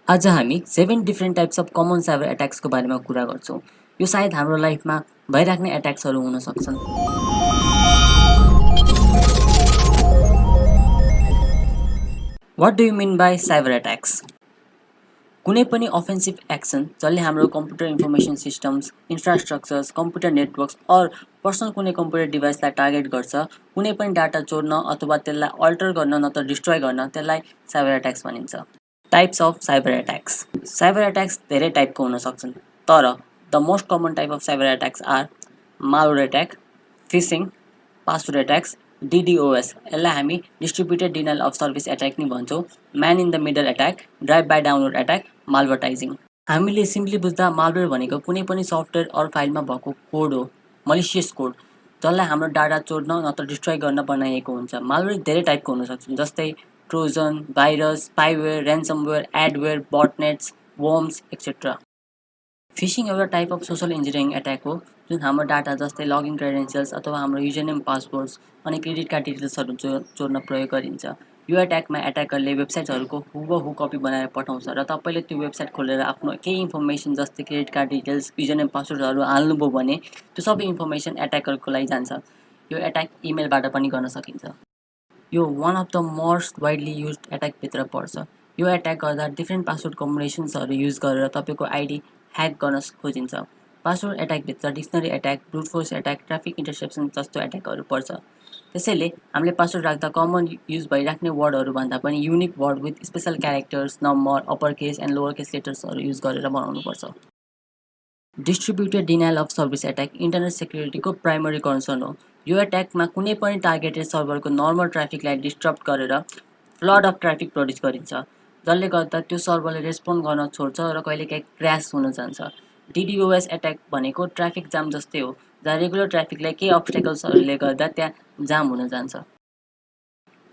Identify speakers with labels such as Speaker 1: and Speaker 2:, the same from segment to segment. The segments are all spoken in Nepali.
Speaker 1: आज हामी 7 different types of common cyber एट्याक्सको बारेमा कुरा गर्छौँ। यो सायद हाम्रो लाइफमा भइराख्ने एट्याक्सहरू हुन सक्छन्। What do you mean by cyber attacks? कुनै पनि अफेन्सिभ एक्सन जसले हाम्रो computer information systems, infrastructures, computer networks or personal कुनै कम्प्युटर डिभाइसलाई टार्गेट गर्छ, कुनै पनि डाटा चोर्न अथवा त्यसलाई अल्टर गर्न नत्र डिस्ट्रोय गर्न त्यसलाई साइबर एट्याक्स भनिन्छ। Types of cyber attacks. Cyber attacks धेरै टाइपको हुन सक्छन्, तर the most common type of cyber attacks are malware attack, phishing, password attacks, DDoS, यसलाई हामी distributed denial of service attack नि भन्छौँ, man in the middle attack, drive by download attack, malvertising. हामीले सिम्पली बुझ्दा मालवेयर भनेको कुनै पनि सफ्टवेयर अर फाइलमा भएको कोड हो, मलिसियस कोड, जसलाई हाम्रो डाटा चोर्न नत्र डिस्ट्रोय गर्न बनाइएको हुन्छ। मालवेयर धेरै टाइपको हुन सक्छन्, जस्तै trojan, virus, spyware, ransomware, adware, botnets, worms etcetera. Phishing एउटा type of social engineering attack हो, जुन हाम्रो डाटा जस्तै लगइन क्रेडेन्सियल्स अथवा हाम्रो युजरनेम पासवर्ड्स अनि क्रेडिट कार्ड डिटेल्सहरू चोर्न प्रयोग गरिन्छ। यो एट्याकमा एट्याकरले वेबसाइट्सहरूको हुबहु कपी बनाएर पठाउँछ र तपाईँले त्यो वेबसाइट खोलेर आफ्नो केही इन्फर्मेसन जस्तै क्रेडिट कार्ड डिटेल्स, युजरनेम पासवर्डहरू हाल्नुभयो भने त्यो सबै इन्फर्मेसन एट्याकरको लागि जान्छ। यो एट्याक इमेलबाट पनि गर्न सकिन्छ। यो one of the most widely used एट्याकभित्र पर्छ। यो एट्याक गर्दा डिफ्रेन्ट पासवर्ड कम्बिनेसन्सहरू युज गरेर तपाईँको आइडी ह्याक गर्न खोजिन्छ। पासवर्ड एट्याकभित्र dictionary attack, brute force attack, traffic interception जस्तो एट्याकहरू पर्छ। त्यसैले हामीले पासवर्ड राख्दा कमन युज भइराख्ने वर्डहरू भन्दा पनि unique word with special characters, number, upper case and lower case लेटर्सहरू युज गरेर बनाउनुपर्छ। Distributed denial of service attack internet सेक्युरिटीको प्राइमरी कन्सर्न हो। यो एट्याकमा कुनै पनि टार्गेटेड सर्भरको नर्मल ट्राफिकलाई डिस्टर्ब गरेर फ्लड अफ ट्राफिक प्रड्युस गरिन्छ, जसले गर्दा त्यो सर्भरले रेस्पोन्ड गर्न छोड्छ र कहिलेकाहीँ क्र्यास हुन जान्छ। DDoS एट्याक भनेको ट्राफिक जाम जस्तै हो, जहाँ रेगुलर ट्राफिकलाई केही अब्स्टेकल्सहरूले गर्दा त्यहाँ जाम हुन जान्छ।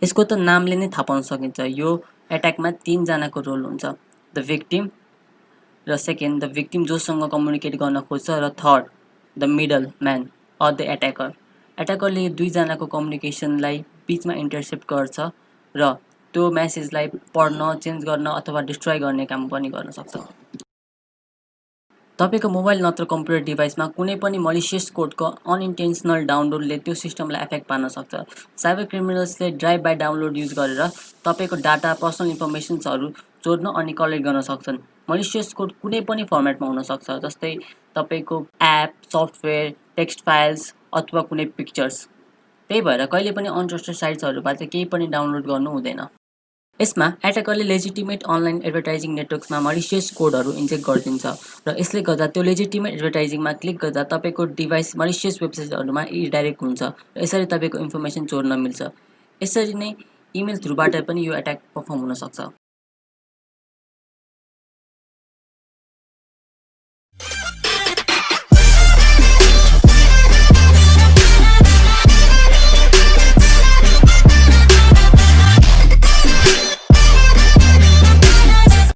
Speaker 1: यसको त नामले नै थाहा पाउन सकिन्छ, यो एट्याकमा 3 जनाको रोल हुन्छ, द विक्टिम, र सेकेन्ड द विक्टिम जोसँग कम्युनिकेट गर्न खोज्छ, र third the middle man or the attacker. एट्याकरले यो 2 जनाको कम्युनिकेसनलाई बिचमा इन्टरसेप्ट गर्छ र त्यो मेसेजलाई पढ्न, चेन्ज गर्न अथवा डिस्ट्रोय गर्ने काम पनि गर्न सक्छ। तपाईँको मोबाइल नत्र कम्प्युटर डिभाइसमा कुनै पनि मलिसियस कोडको अनइन्टेन्सनल डाउनलोडले त्यो सिस्टमलाई एफेक्ट पार्न सक्छ। साइबर क्रिमिनल्सले ड्राइभ बाई डाउनलोड युज गरेर तपाईँको डाटा, पर्सनल इन्फर्मेसन्सहरू चोर्न अनि कलेक्ट गर्न सक्छन्। मलिसियस कोड कुनै पनि फर्मेटमा हुन सक्छ, जस्तै तपाईँको एप, सफ्टवेयर, टेक्स्ट फाइल्स अथवा कुनै पिक्चर्स। त्यही भएर कहिले पनि अनट्रस्टेड साइट्सहरूबाट केही पनि डाउनलोड गर्नु हुँदैन। यसमा एट्याकरले लेजिटिमेट अनलाइन एडभर्टाइजिङ नेटवर्क्समा मलिसियस कोडहरू इन्जेक्ट गरिदिन्छ र यसले गर्दा त्यो लेजिटिमेट एडभर्टाइजिङमा क्लिक गर्दा तपाईँको डिभाइस मलिसियस वेबसाइटहरूमा रिडाइरेक्ट हुन्छ र यसरी तपाईँको इन्फर्मेसन चोर्न मिल्छ। यसरी नै इमेल थ्रुबाट पनि यो एट्याक पर्फर्म हुन सक्छ।